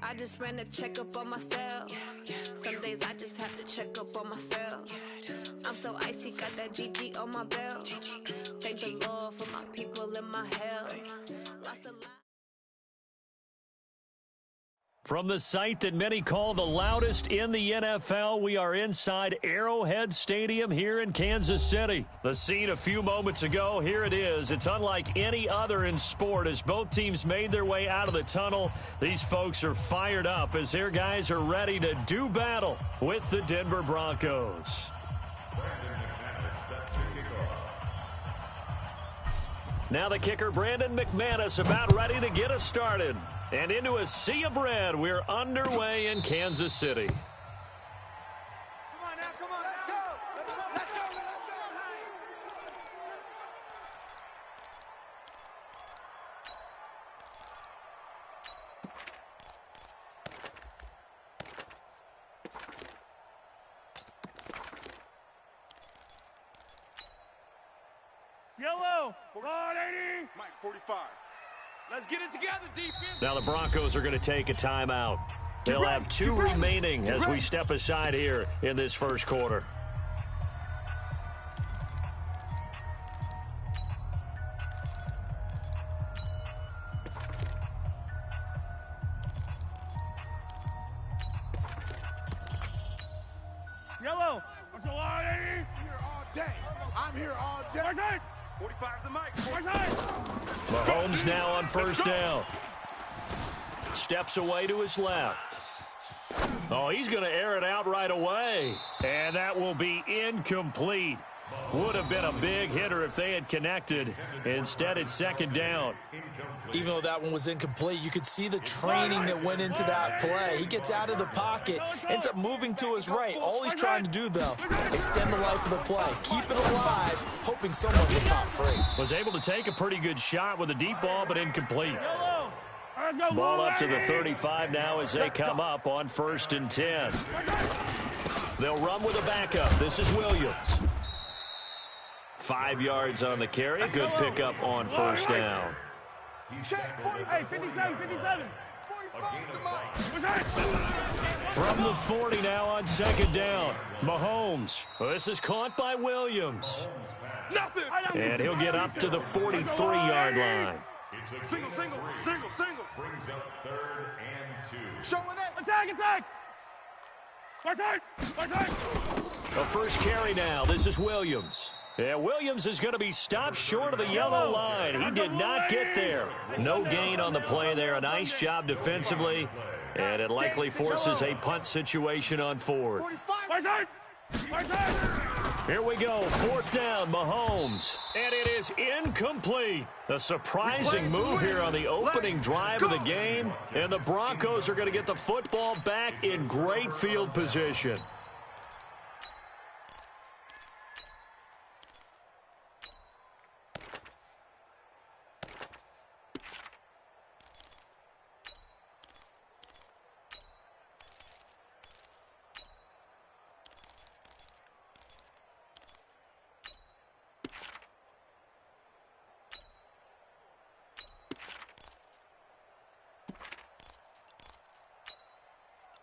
I just ran a checkup on myself. Some days I just have to check up on myself. I'm so icy, got that GG on my belt. Thank the Lord for my people and my health. Lost a lot. From the site that many call the loudest in the NFL, we are inside Arrowhead Stadium here in Kansas City. The scene a few moments ago, here it is. It's unlike any other in sport as both teams made their way out of the tunnel. These folks are fired up as their guys are ready to do battle with the Denver Broncos. Now the kicker, Brandon McManus, about ready to get us started. And into a sea of red, we're underway in Kansas City. Come on now, come on, let's go! Let's go, let's go! Yellow, 180. Mike, 45. Let's get it together, defense. Now the Broncos are going to take a timeout. They'll have two remaining as we step aside here in this first quarter. Yellow, up to 180. Here all day. I'm here all day. Right side. 45's the mic. Right side. Mahomes now on first down. Steps away to his left. Oh, he's going to air it out right away. And that will be incomplete. Would have been a big hitter if they had connected. Instead, it's second down. Even though that one was incomplete, you could see the training that went into that play. He gets out of the pocket, ends up moving to his right. All he's trying to do, though, extend the life of the play. Keep it alive, hoping someone can pop free. Was able to take a pretty good shot with a deep ball, but incomplete. Ball up to the 35 now as they come up on 1st and 10. They'll run with a backup. This is Williams. 5 yards on the carry. Good pickup on first down. Check, 40. Hey, 57, 57. 45's the mic. From the 40 now on second down. Mahomes. This is caught by Williams. Nothing. And he'll get up to the 43-yard line. Single. Brings up 3rd and 2. Showing it. Attack. Right side. The first carry now. This is Williams. Yeah, Williams is going to be stopped short of the yellow line. He did not get there. No gain on the play there. A nice job defensively. And it likely forces a punt situation on 4th. 45. Right side. Here we go. 4th down, Mahomes. And it is incomplete. A surprising move here on the opening drive of the game. And the Broncos are going to get the football back in great field position.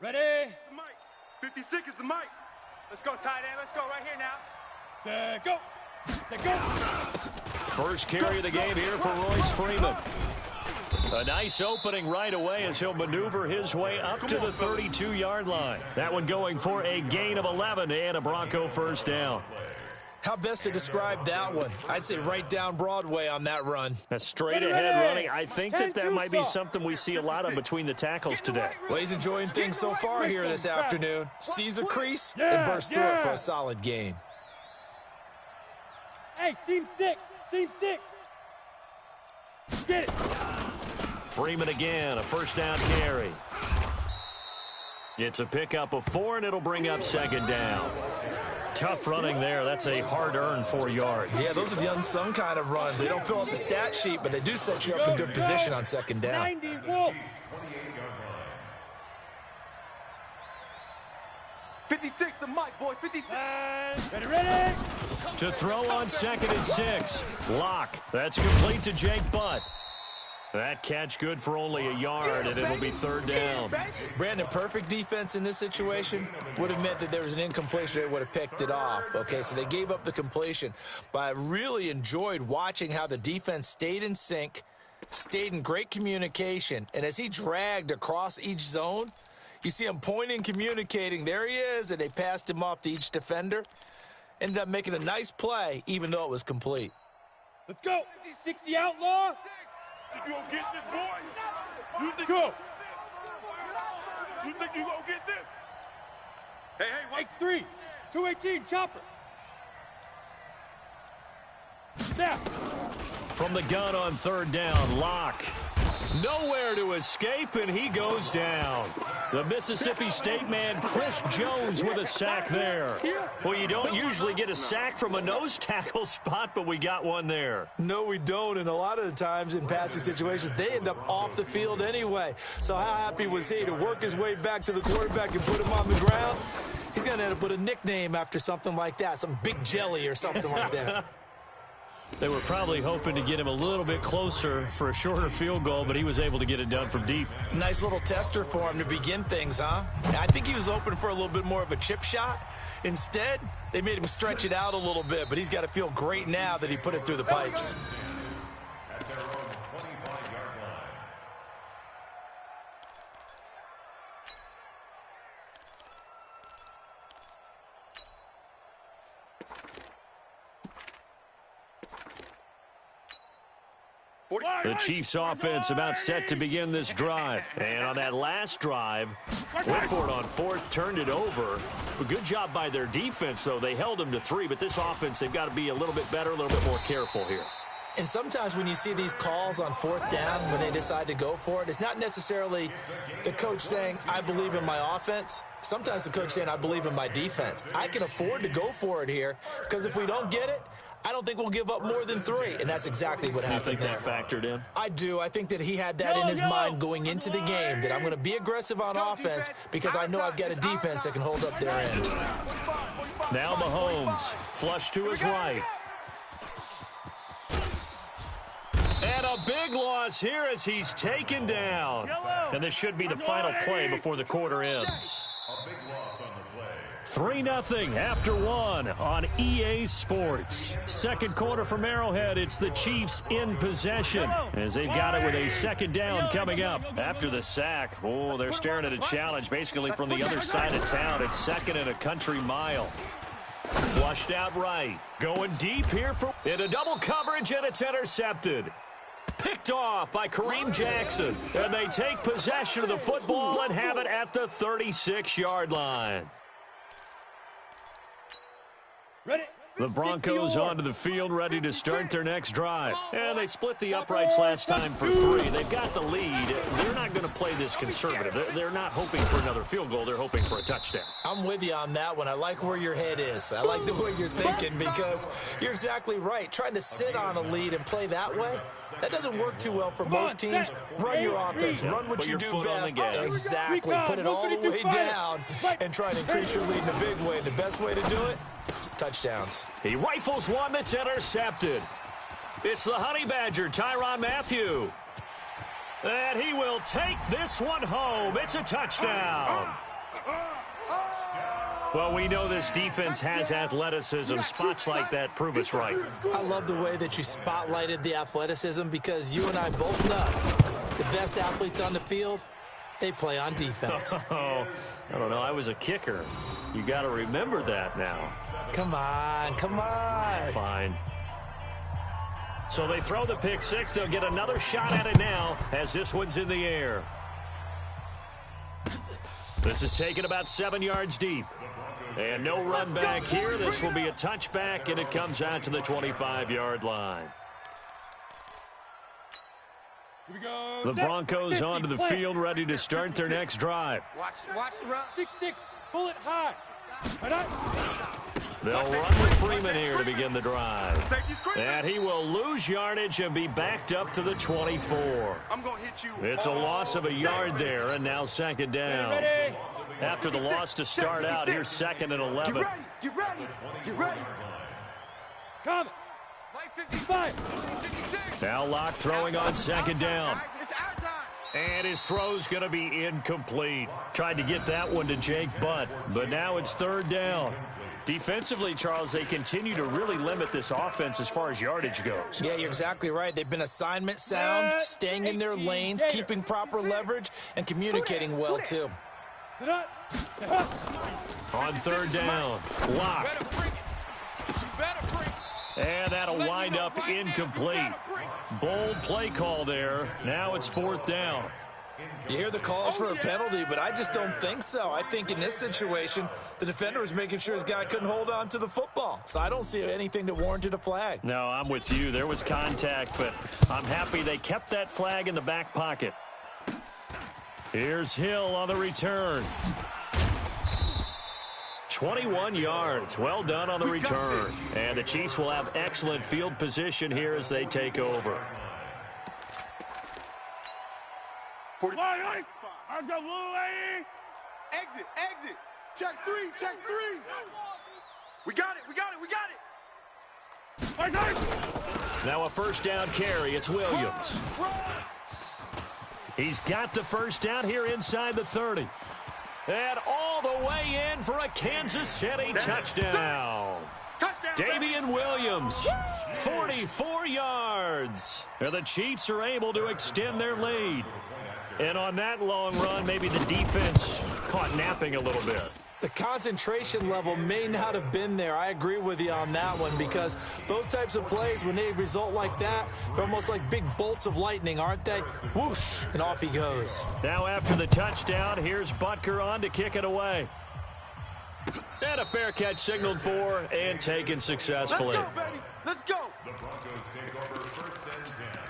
Ready? The mic. 56 is the mic. Let's go, tight end. Let's go right here now. Set, go. Set, go. First carry of the game here for Royce Freeman. A nice opening right away as he'll maneuver his way up to the 32-yard line. That one going for a gain of 11 and a Bronco first down. How best to describe that one? I'd say right down Broadway on that run. A straight-ahead running. I think that might be something we see a lot of between the tackles today. Well, he's enjoying things so far here this afternoon. Sees a crease and bursts through it for a solid gain. Hey, seam 6. Get it. Freeman again, a first down carry. It's a pickup of 4, and it'll bring up second down. Tough running there. That's a hard-earned 4 yards. Yeah, those are the unsung kind of runs. They don't fill up the stat sheet, but they do set you up in good position on second down. 90 Wolves. 56 the mic, boys. 56. Ready. To throw on 2nd and 6. Lock. That's complete to Jake Butt. That catch good for only a yard, and it'll be third down. Brandon, perfect defense in this situation would have meant that there was an incompletion. They would have picked it off. Okay, so they gave up the completion. But I really enjoyed watching how the defense stayed in sync, stayed in great communication, and as he dragged across each zone, you see him pointing, communicating. There he is, and they passed him off to each defender. Ended up making a nice play, even though it was complete. Let's go. 60 outlaw. You gonna get this, boy? You think go? You think you gonna get this? Hey, X3, 218, chopper. Snap. From the gun on third down, Locke. Nowhere to escape, and he goes down. The Mississippi State man, Chris Jones, with a sack there. Well, you don't usually get a sack from a nose tackle spot, but we got one there. No, we don't, and a lot of the times in passing situations, they end up off the field anyway. So how happy was he to work his way back to the quarterback and put him on the ground? He's going to end up with a nickname after something like that, some Big Jelly or something like that. They were probably hoping to get him a little bit closer for a shorter field goal, but he was able to get it done from deep. Nice little tester for him to begin things, huh? I think he was hoping for a little bit more of a chip shot. Instead, they made him stretch it out a little bit, but he's got to feel great now that he put it through the pipes. At their own 25-yard line. The Chiefs offense about set to begin this drive. And on that last drive, went for it on fourth, turned it over. A good job by their defense, though. They held them to 3, but this offense, they've got to be a little bit better, a little bit more careful here. And sometimes when you see these calls on fourth down, when they decide to go for it, it's not necessarily the coach saying, I believe in my offense. Sometimes the coach saying, I believe in my defense. I can afford to go for it here because if we don't get it, I don't think we'll give up more than 3, and that's exactly what happened there. You think that factored in? I do. I think that he had that in his mind going into the game, that I'm going to be aggressive on offense because I know I've got a defense that can hold up their end. Now Mahomes, flush to his right. And a big loss here as he's taken down. And this should be the final play before the quarter ends. A big loss on the play. 3-0 after 1 on EA Sports. Second quarter from Arrowhead, it's the Chiefs in possession as they've got it with a second down coming up. After the sack, oh, they're staring at a challenge basically from the other side of town. It's second and a country mile. Flushed out right. Going deep here for into double coverage, and it's intercepted. Picked off by Kareem Jackson. And they take possession of the football and have it at the 36-yard line. Ready? The Broncos onto the field, ready to start their next drive. And they split the uprights last time for 3. They've got the lead. They're not going to play this conservative. They're not hoping for another field goal. They're hoping for a touchdown. I'm with you on that one. I like where your head is. I like the way you're thinking because you're exactly right. Trying to sit on a lead and play that way, that doesn't work too well for most teams. Run your offense. Run what you do best. Exactly. Put it all the way down and try to increase your lead in a big way. And the best way to do it, touchdowns. He rifles one that's intercepted. It's the Honey Badger, Tyrann Mathieu. And he will take this one home. It's a touchdown. Well, we know this defense has athleticism. Spots like that prove us right. I love the way that you spotlighted the athleticism because you and I both know the best athletes on the field, they play on defense. Oh, I don't know. I was a kicker. You got to remember that now. Come on, come on. Fine. So they throw the pick six. They'll get another shot at it now as this one's in the air. This is taken about 7 yards deep. And no run back here. This will be a touchback, and it comes out to the 25-yard line. Here we go. The Broncos onto the field, ready to start their next drive. Watch the run. 6-6, bullet high. They'll run with Freeman here to begin the drive. And he will lose yardage and be backed up to the 24. I'm going to hit you. It's a loss of a yard there, and now second down. After the loss to start out, here's second and 11. Get ready. Get ready. Get ready. Come. 55. Now Locke throwing on second down. It's our time. And his throw's going to be incomplete. Tried to get that one to Jake Butt, but now it's third down. Defensively, Charles, they continue to really limit this offense as far as yardage goes. Yeah, you're exactly right. They've been assignment sound, staying in their lanes, keeping proper leverage, and communicating well, too. On third down, Locke. And that'll wind up incomplete. Bold play call there. Now it's fourth down. You hear the calls for a penalty, but I just don't think so. I think in this situation, the defender was making sure his guy couldn't hold on to the football. So I don't see anything that warranted a flag. No, I'm with you. There was contact, but I'm happy they kept that flag in the back pocket. Here's Hill on the return. 21 yards. Well done on the return. And the Chiefs will have excellent field position here as they take over. I've got blue lady. Exit. Check three. We got it. Now a first down carry. It's Williams. He's got the first down here inside the 30. And all the way in for a Kansas City touchdown. Damian Williams, 44 yards. And the Chiefs are able to extend their lead. And on that long run, maybe the defense caught napping a little bit. The concentration level may not have been there. I agree with you on that one because those types of plays, when they result like that, they're almost like big bolts of lightning, aren't they? Whoosh, and off he goes. Now after the touchdown, here's Butker on to kick it away. And a fair catch signaled for and taken successfully. Let's go, baby. Let's go. The Broncos take over first and 10.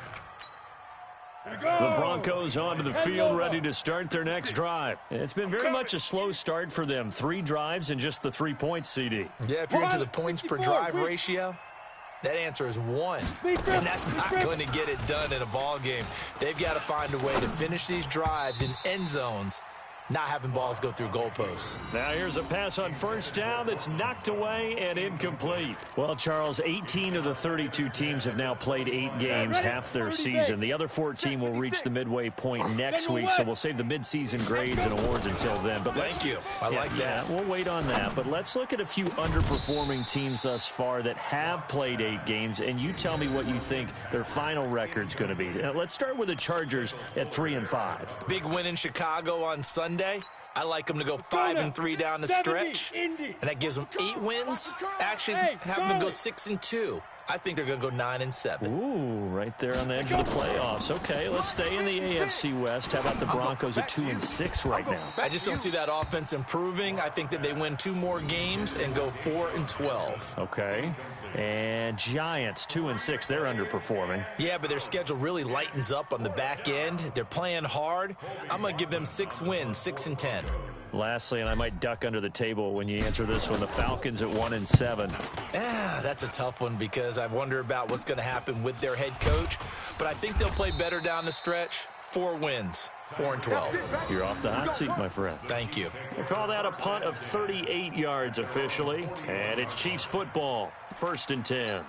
The Broncos onto the field, ready to start their next drive. It's been very much a slow start for them. 3 drives and just the 3 points, CD. Yeah, if you're into the points per drive ratio, that answer is 1. And that's not going to get it done in a ball game. They've got to find a way to finish these drives in end zones, not having balls go through goalposts. Now here's a pass on first down that's knocked away and incomplete. Well, Charles, 18 of the 32 teams have now played 8 games, half their season. The other 14 will reach the midway point next week, so we'll save the midseason grades and awards until then. But Thank you. I like that. Yeah, we'll wait on that. But let's look at a few underperforming teams thus far that have played 8 games, and you tell me what you think their final record's going to be. Let's start with the Chargers at 3-5. Big win in Chicago on Sunday. I like them to go 5-3 down the stretch, and that gives them 8 wins. Actually, have them go 6-2. I think they're going to go 9-7. Ooh, right there on the edge of the playoffs. Okay, let's stay in the AFC West. How about the Broncos at 2-6 right now? I just don't see that offense improving. I think that they win 2 more games and go 4-12. Okay. And Giants, 2-6. They're underperforming. Yeah, but their schedule really lightens up on the back end. They're playing hard. I'm going to give them 6 wins, 6-10. Lastly, and I might duck under the table when you answer this one, the Falcons at 1-7. Yeah, that's a tough one because I wonder about what's going to happen with their head coach. But I think they'll play better down the stretch. 4 wins, 4-12. You're off the hot seat, my friend. Thank you. We'll call that a punt of 38 yards officially. And it's Chiefs football, 1st and 10.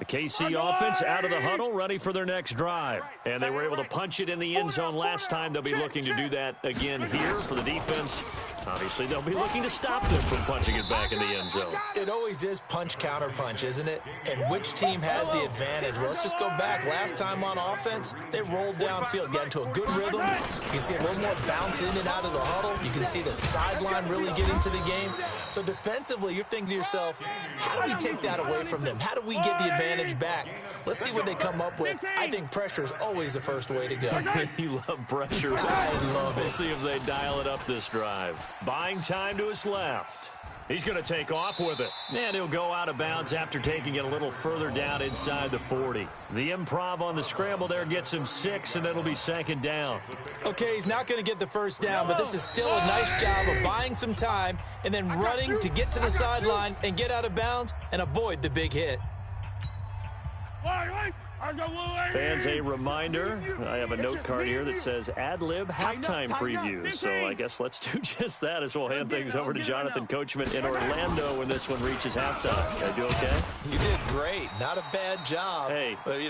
The KC offense out of the huddle, ready for their next drive. And they were able to punch it in the end zone last time. They'll be looking to do that again here for the defense. Obviously, they'll be looking to stop them from punching it back in the end zone. It always is punch, counter punch, isn't it? And which team has the advantage? Well, let's just go back. Last time on offense, they rolled downfield, got into a good rhythm. You can see a little more bounce in and out of the huddle. You can see the sideline really get into the game. So defensively, you're thinking to yourself, how do we take that away from them? How do we get the advantage back? Let's see what they come up with. I think pressure is always the first way to go. You love pressure. I love it. We'll see if they dial it up this drive. Buying time to his left. He's going to take off with it. And he'll go out of bounds after taking it a little further down inside the 40. The improv on the scramble there gets him 6, and it'll be 2nd down. Okay, he's not going to get the first down, but this is still a nice job of buying some time and then running to get to the sideline and get out of bounds and avoid the big hit. Fans, a reminder, I have a note card here that says ad-lib halftime previews, so I guess let's do just that as we'll hand things over to Jonathan Coachman in Orlando when this one reaches halftime. Did I do okay? You did great. Not a bad job. Hey. But,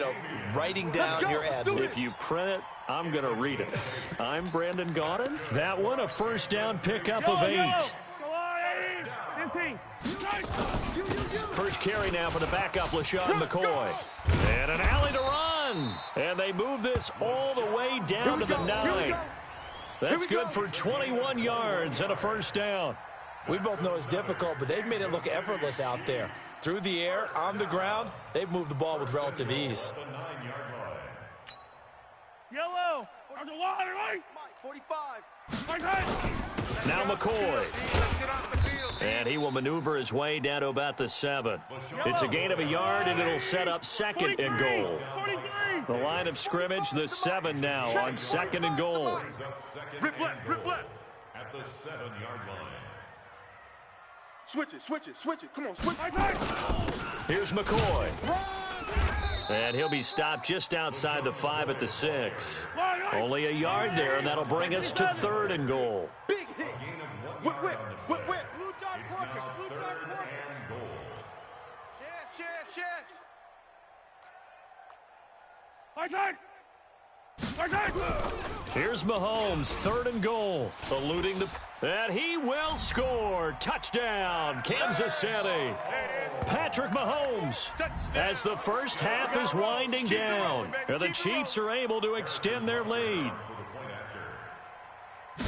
writing down your ad-libs. If you print it, I'm going to read it. I'm Brandon Gaudin. That one, a first down pickup of 8. First carry now for the backup, LaShawn McCoy. And an alley to run. And they move this all the way down to the 9. That's good for 21 yards and a first down. We both know it's difficult, but they've made it look effortless out there. Through the air, on the ground, they've moved the ball with relative ease. Yellow. There's a line, right? 45. Now McCoy. And he will maneuver his way down to about the 7. It's a gain of a yard, and it'll set up second and goal. The line of scrimmage, the 7 now on second and goal. Rip left. At the 7-yard line. Switch it. Come on, switch it. Here's McCoy. And he'll be stopped just outside the 5 at the 6. Only a yard there, and that'll bring us to third and goal. Big hit. Whip. Blue dot Corkers. Chance. Here's Mahomes, third and goal, eluding the... And he will score. Touchdown, Kansas City. Patrick Mahomes, as the first half is winding down, and the Chiefs are able to extend their lead.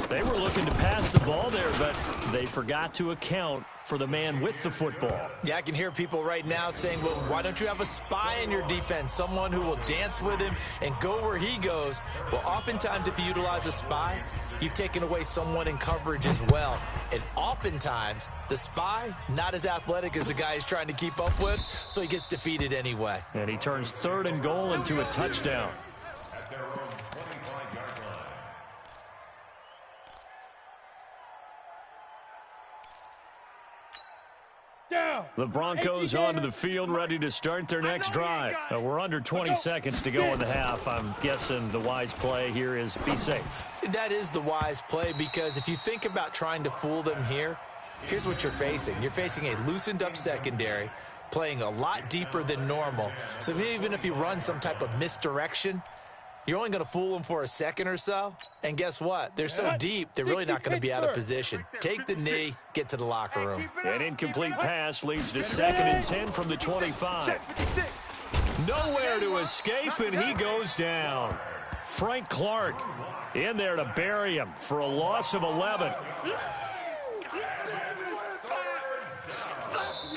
They were looking to pass the ball there, but they forgot to account for the man with the football. Yeah, I can hear people right now saying, well, why don't you have a spy in your defense, someone who will dance with him and go where he goes? Well, oftentimes if you utilize a spy, you've taken away someone in coverage as well. And oftentimes, the spy, not as athletic as the guy he's trying to keep up with, so he gets defeated anyway. And he turns third and goal into a touchdown. At their own 25-yard line. The Broncos onto the field, ready to start their next drive. We're under 20 seconds to go in the half. I'm guessing the wise play here is be safe. That is the wise play, because if you think about trying to fool them here, here's what you're facing. You're facing a loosened up secondary, playing a lot deeper than normal. So even if you run some type of misdirection, you're only going to fool them for a second or so. And guess what? They're so deep, they're really not going to be out of position. Take the knee, get to the locker room. An incomplete pass leads to 2nd and 10 from the 25. Nowhere to escape, and he goes down. Frank Clark in there to bury him for a loss of 11.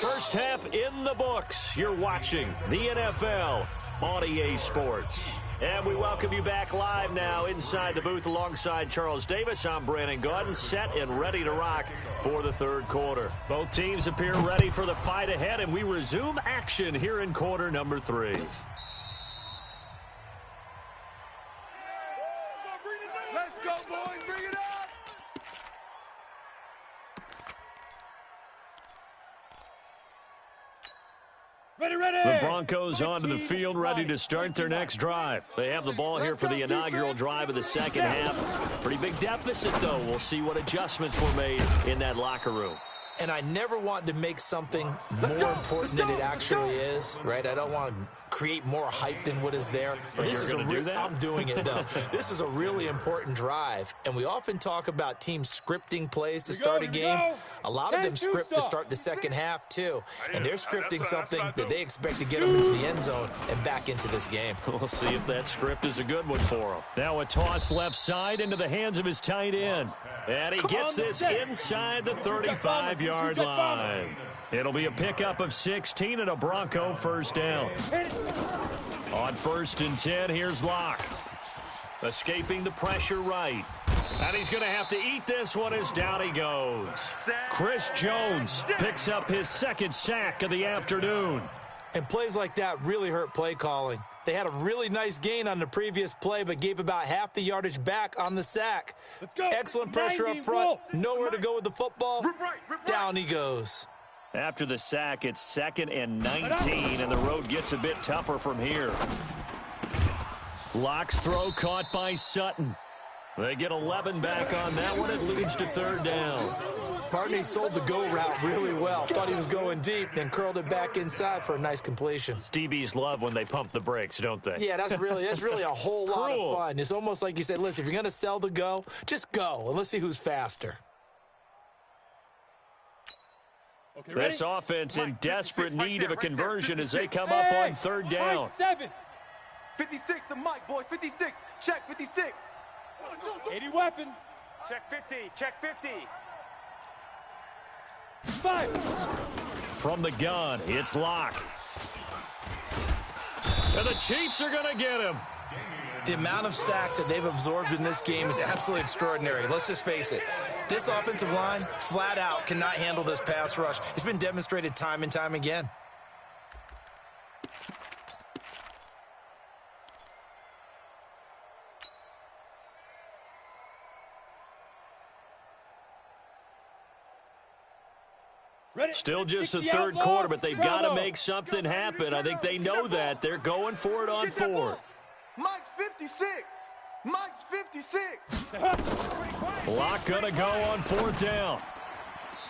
First half in the books. You're watching the NFL on EA Sports. And we welcome you back live now inside the booth alongside Charles Davis. I'm Brandon Gaudin, set and ready to rock for the third quarter. Both teams appear ready for the fight ahead, and we resume action here in quarter number 3. Let's go, boys. Bring it up. The Broncos onto the field, ready to start their next drive. They have the ball here for the inaugural drive of the second half. Pretty big deficit, though. We'll see what adjustments were made in that locker room. And I never want to make something more important than it actually is, right? I don't want to create more hype than what is there. But this is I'm doing it, though. This is a really important drive. And we often talk about teams scripting plays to start a game. A lot of them script to start the second half, too. And they're scripting something that they expect to get them into the end zone and back into this game. We'll see if that script is a good one for them. Now a toss left side into the hands of his tight end. And he gets this inside the 35-yard line. It'll be a pickup of 16 and a Bronco first down. On 1st and 10, here's Locke. Escaping the pressure right. And he's going to have to eat this one as down he goes. Chris Jones picks up his 2nd sack of the afternoon. And plays like that really hurt play calling. They had a really nice gain on the previous play, but gave about half the yardage back on the sack. Excellent pressure up front. Nowhere to go with the football. Down he goes. After the sack, it's 2nd and 19, and the road gets a bit tougher from here. Locke's throw caught by Sutton. They get 11 back on that one. It leads to 3rd down. Partney sold the go route really well. Thought he was going deep, then curled it back inside for a nice completion. DBs love when they pump the brakes, don't they? Yeah, that's really a whole lot of fun. It's almost like you said, listen, if you're going to sell the go, just go, and let's see who's faster. Okay, this offense in desperate need of a conversion as they come up on 3rd down. 56 to Mike, boys. 56. Check 56. 80 weapon. Check 50. Check 50. 5. From the gun, it's Locke. And the Chiefs are going to get him. The amount of sacks that they've absorbed in this game is absolutely extraordinary. Let's just face it. This offensive line, flat out, cannot handle this pass rush. It's been demonstrated time and time again. Still just the 3rd quarter, but they've got to make something happen. I think they know that. They're going for it on 4th. Mike's 56. Mike's 56. Locke going to go on 4th down.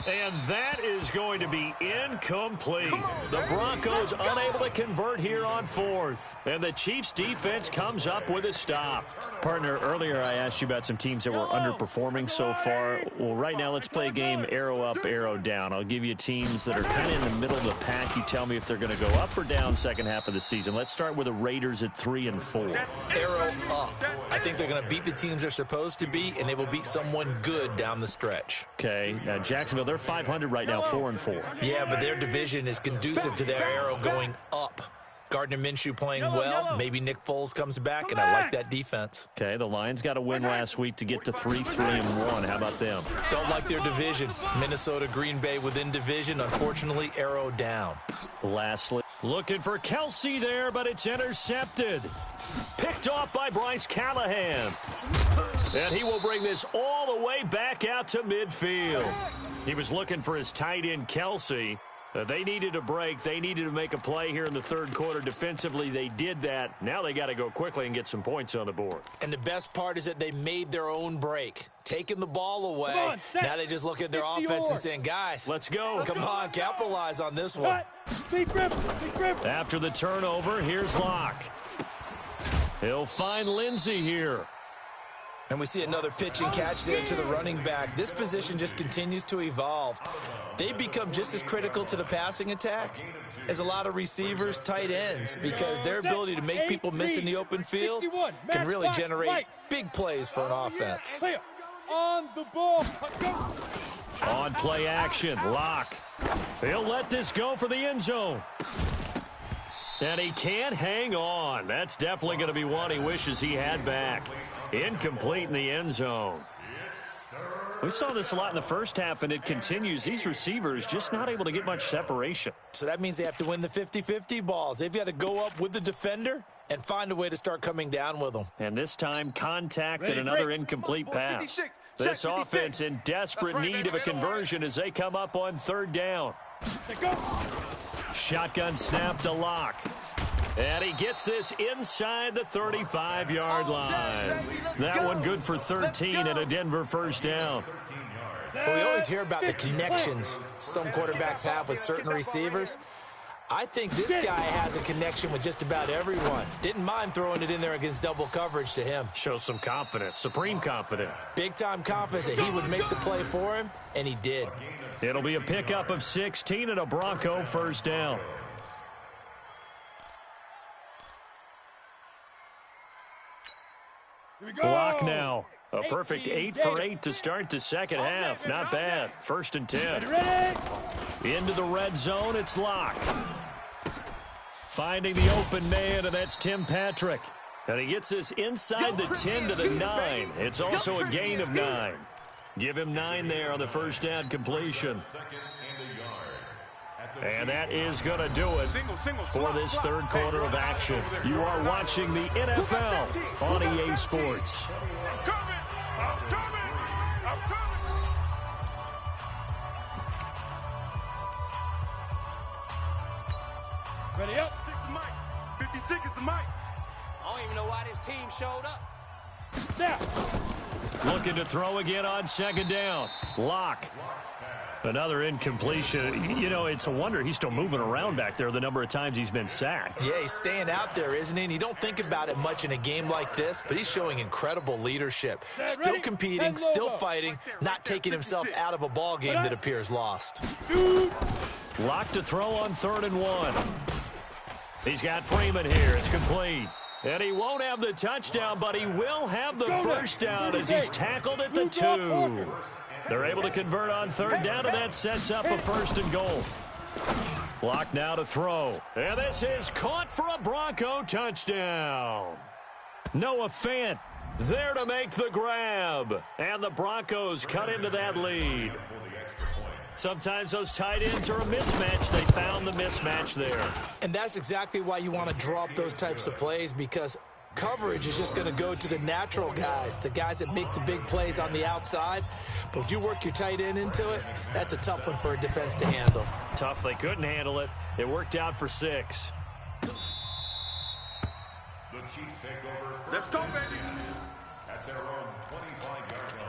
And that is going to be incomplete. The Broncos unable to convert here on 4th. And the Chiefs defense comes up with a stop. Partner, earlier I asked you about some teams that were underperforming so far. Well, right now let's play a game arrow up, arrow down. I'll give you teams that are kind of in the middle of the pack. You tell me if they're going to go up or down second half of the season. Let's start with the Raiders at 3 and 4. Arrow up. I think they're going to beat the teams they're supposed to beat, and they will beat someone good down the stretch. Okay, now Jacksonville, they're 500 right now, 4 and 4. Yeah, but their division is conducive to their arrow going up. Gardner Minshew playing well. Maybe Nick Foles comes back, and I like that defense. Okay, the Lions got a win last week to get to 3-3-1. How about them? Don't like their division. Minnesota, Green Bay within division. Unfortunately, arrow down. Lastly, looking for Kelsey there, but it's intercepted. Picked off by Bryce Callahan. And he will bring this all the way back out to midfield. He was looking for his tight end, Kelsey. They needed a break. They needed to make a play here in the 3rd quarter. Defensively, they did that. Now they got to go quickly and get some points on the board. And the best part is that they made their own break. Taking the ball away. Now they just look at their offense and saying, guys, let's go. Come on, capitalize on this one. Big grip. After the turnover, here's Locke. He'll find Lindsey here. And we see another pitch and catch there to the running back. This position just continues to evolve. They become just as critical to the passing attack as a lot of receivers, tight ends, because their ability to make people miss in the open field can really generate big plays for an offense. On the ball. On play action, Locke. He'll let this go for the end zone. And he can't hang on. That's definitely going to be one he wishes he had back. Incomplete in the end zone. We saw this a lot in the first half, and it continues. These receivers just not able to get much separation. So that means they have to win the 50-50 balls. They've got to go up with the defender and find a way to start coming down with them. And this time, contact and another incomplete pass. This offense in desperate need of a conversion as they come up on 3rd down. Shotgun snap to Locke. And he gets this inside the 35-yard line. That one good for 13 and a Denver 1st down. Well, we always hear about the connections some quarterbacks have with certain receivers. I think this guy has a connection with just about everyone. Didn't mind throwing it in there against double coverage to him. Shows some confidence, supreme confidence. Big-time confidence that he would make the play for him, and he did. It'll be a pickup of 16 and a Bronco 1st down. Block now. A perfect 8 for 8 to start the second half. Not bad. 1st and 10. Into the red zone, it's Locke. Finding the open man, and that's Tim Patrick. And he gets this inside the 10 to the 9. It's also a gain of 9. Give him 9 there on the 1st down completion. And that is going to do it for this 3rd quarter of action. You are watching the NFL on EA Sports. Ready up. 56 is the mic. I don't even know why this team showed up. Now. Looking to throw again on second down. Lock. Another incompletion. You know, it's a wonder he's still moving around back there the number of times he's been sacked. Yeah, he's staying out there, isn't he? And you don't think about it much in a game like this, but he's showing incredible leadership. Still competing, still fighting, not taking himself out of a ball game that appears lost. Lock to throw on 3rd and 1. He's got Freeman here. It's complete. And he won't have the touchdown, but he will have the first down as he's tackled at the 2. They're able to convert on 3rd down, and that sets up a 1st and goal. Lock now to throw. And this is caught for a Bronco touchdown. Noah Fant there to make the grab. And the Broncos cut into that lead. Sometimes those tight ends are a mismatch. They found the mismatch there. And that's exactly why you want to draw up those types of plays, because coverage is just going to go to the natural guys, the guys that make the big plays on the outside. But if you work your tight end into it, that's a tough one for a defense to handle. Tough. They couldn't handle it. It worked out for 6. The Chiefs take over. Let's go, baby. At their own 25-yard line.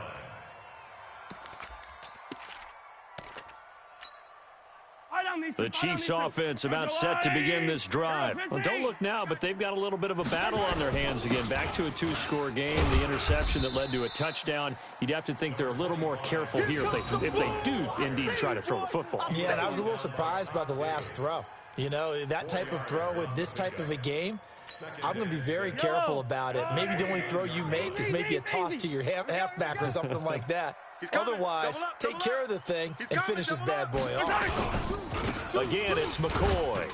The Chiefs offense about set to begin this drive. Well, don't look now, but they've got a little bit of a battle on their hands again. Back to a 2-score game. The interception that led to a touchdown. You'd have to think they're a little more careful here if they do indeed try to throw the football. Yeah, and I was a little surprised by the last throw. You know, that type of throw with this type of a game, I'm going to be very careful about it. Maybe the only throw you make is maybe a toss to your halfback or something like that. Otherwise, take care of the thing and finish this bad boy off. Again, it's McCoy.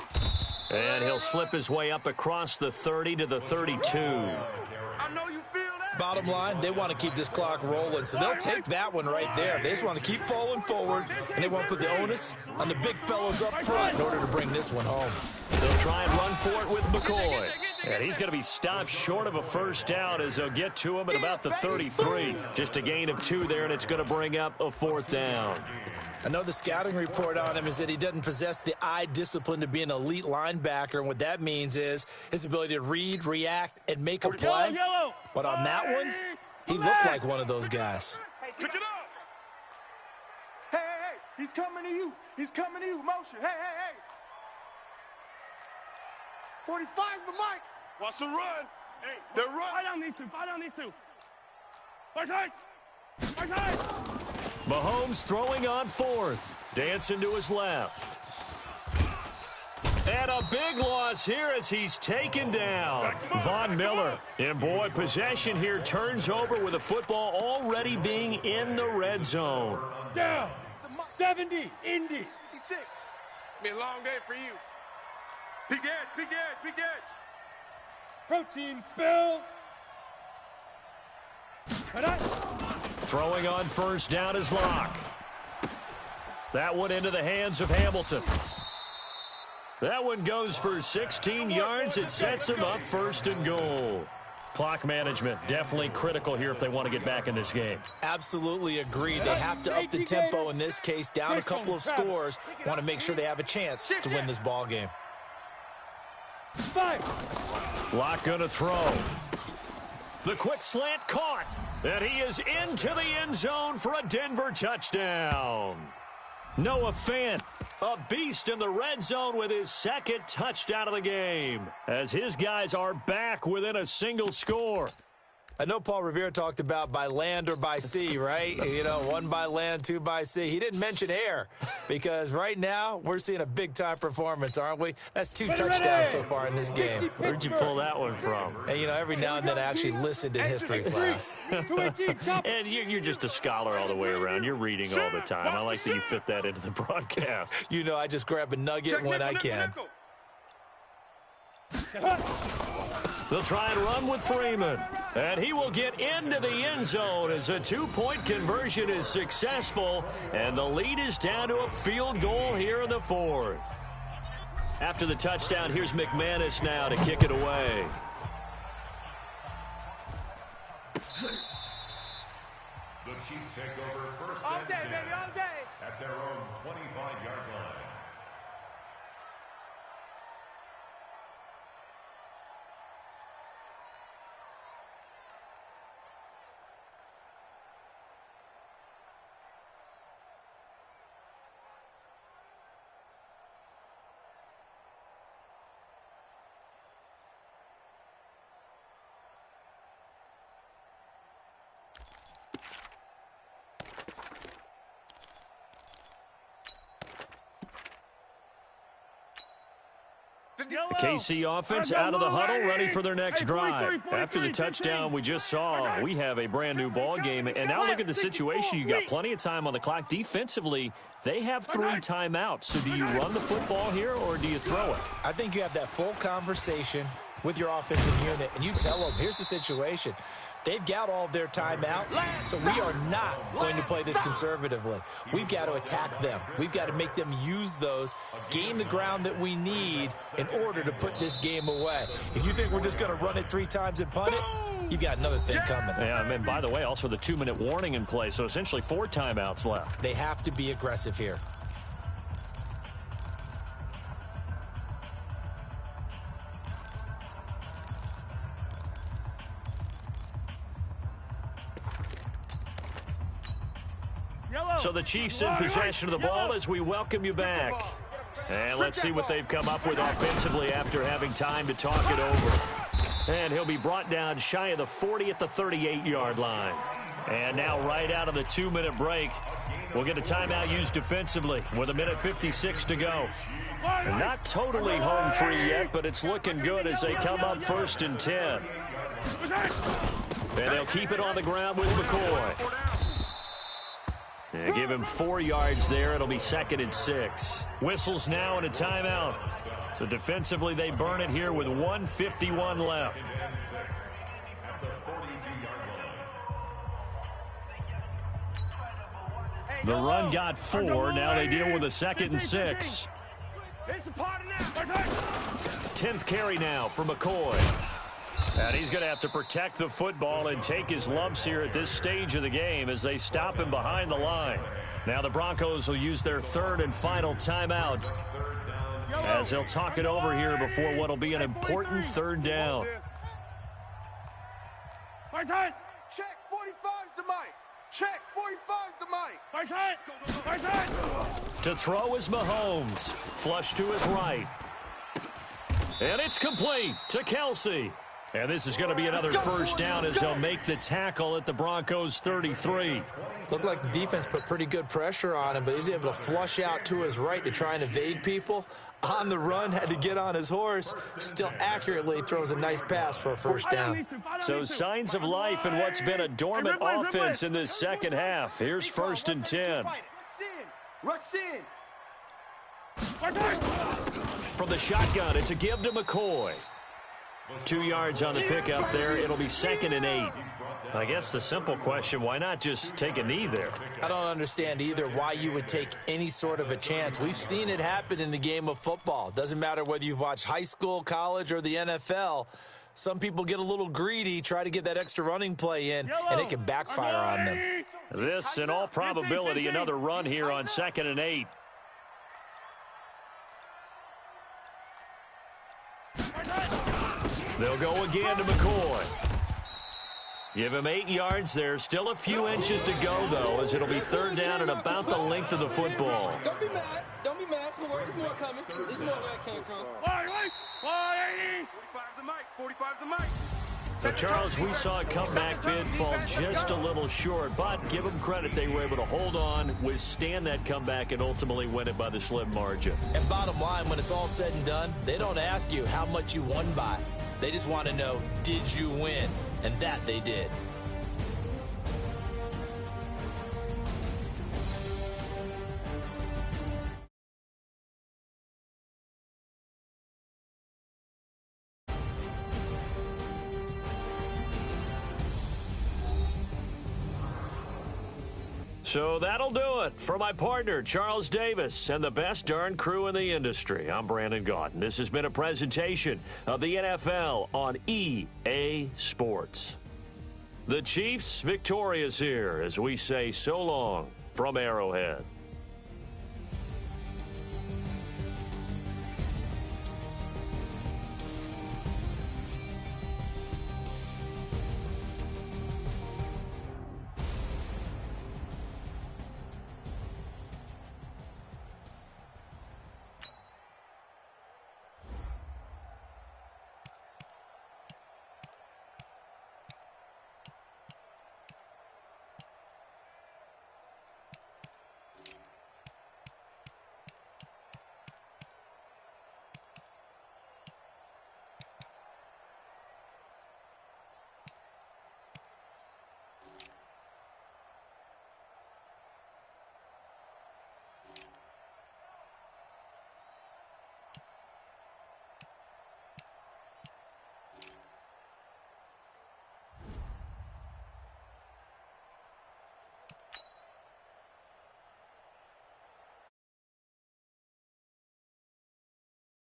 And he'll slip his way up across the 30 to the 32. I know you feel that. Bottom line, they want to keep this clock rolling, so they'll take that one right there. They just want to keep falling forward, and they want to put the onus on the big fellas up front in order to bring this one home. They'll try and run for it with McCoy. And he's going to be stopped short of a first down as they'll get to him at about the 33. Just a gain of 2 there, and it's going to bring up a 4th down. I know the scouting report on him is that he doesn't possess the eye discipline to be an elite linebacker, and what that means is his ability to read, react, and make a play. But on that one, he looked like one of those guys. Pick it up. Hey, he's coming to you. He's coming to you. Motion. Hey. 45's the mic. Watch the run. Hey, they're running. Fight on these two. Far side. Mahomes throwing on 4th. Dancing to his left. And a big loss here as he's taken down. Von Miller. And boy, possession here turns over with the football already being in the red zone. Down. 70. Indy. 56. It's been a long day for you. Big edge. Protein spill. Throwing on 1st down is Lock. That one into the hands of Hamilton. That one goes for 16 yards. It sets him up 1st and goal. Clock management definitely critical here if they want to get back in this game. Absolutely agreed. They have to up the tempo in this case, down a couple of scores. Want to make sure they have a chance to win this ball game. Lock gonna throw. The quick slant caught. And he is into the end zone for a Denver touchdown. Noah Fant, a beast in the red zone with his 2nd touchdown of the game, as his guys are back within a single score. I know Paul Revere talked about by land or by sea, right? You know, 1 by land, 2 by sea. He didn't mention air because right now we're seeing a big-time performance, aren't we? That's 2 touchdowns so far in this game. Where'd you pull that one from? And, you know, every now and then I actually listened in history class. And you're just a scholar all the way around. You're reading all the time. I like that you fit that into the broadcast. You know, I just grab a nugget when I can. They'll try and run with Freeman. And he will get into the end zone as a 2-point conversion is successful. And the lead is down to a field goal here in the 4th. After the touchdown, here's McManus now to kick it away. The Chiefs take over 1st All and day, 10 baby, all day. at their own 25-yard line. The KC offense out of the huddle, ready for their next drive. After the touchdown we just saw, we have a brand new ball game. And now look at the situation. You got plenty of time on the clock. Defensively, they have 3 timeouts. So do you run the football here or do you throw it? I think you have that full conversation with your offensive unit, and you tell them, here's the situation. They've got all their timeouts, so we are not going to play this conservatively. We've got to attack them. We've got to make them use those, gain the ground that we need in order to put this game away. If you think we're just going to run it 3 times and punt it, you've got another thing coming. Yeah, and by the way, also the 2-minute warning in play, so essentially 4 timeouts left. They have to be aggressive here. So the Chiefs in possession of the ball as we welcome you back. And let's see what they've come up with offensively after having time to talk it over. And he'll be brought down shy of the 40 at the 38-yard line. And now right out of the 2-minute break, we'll get a timeout used defensively with 1:56 to go. And not totally home free yet, but it's looking good as they come up 1st and 10. And they'll keep it on the ground with McCoy. And give him 4 yards there. It'll be 2nd and 6. Whistles now and a timeout. So defensively, they burn it here with 1:51 left. The run got 4. Now they deal with a 2nd and 6. 10th carry now for McCoy. And he's going to have to protect the football and take his lumps here at this stage of the game as they stop him behind the line. Now the Broncos will use their 3rd and final timeout as they'll talk it over here before what will be an important 3rd down. Check 45's the mic. Check 45's the mic. To throw is Mahomes. Flush to his right. And it's complete to Kelsey. And this is going to be another 1st down as they'll make the tackle at the Broncos 33. Looked like the defense put pretty good pressure on him, but he's able to flush out to his right to try and evade people. On the run, had to get on his horse. Still accurately throws a nice pass for a 1st down. So signs of life in what's been a dormant offense in this 2nd half. Here's 1st and 10. Rush in. From the shotgun, it's a give to McCoy. 2 yards on the pickup there. It'll be 2nd and 8. I guess the simple question, why not just take a knee there? I don't understand either why you would take any sort of a chance. We've seen it happen in the game of football. Doesn't matter whether you've watched high school, college, or the NFL. Some people get a little greedy, try to get that extra running play in, and it can backfire on them. This, in all probability, another run here on 2nd and 8. They'll go again to McCoy. Give him 8 yards there. Still a few inches to go, though, as it'll be 3rd down and about the length of the football. Don't be mad. Don't be mad. There's more coming. There's more where that came from. 45's the mic. 45's the mic. So, Charles, we saw a comeback bid fall just a little short, but give them credit. They were able to hold on, withstand that comeback, and ultimately win it by the slim margin. And bottom line, when it's all said and done, they don't ask you how much you won by. They just want to know, did you win? And that they did. So that'll do it for my partner, Charles Davis, and the best darn crew in the industry. I'm Brandon Gaudin. This has been a presentation of the NFL on EA Sports. The Chiefs victorious here as we say so long from Arrowhead.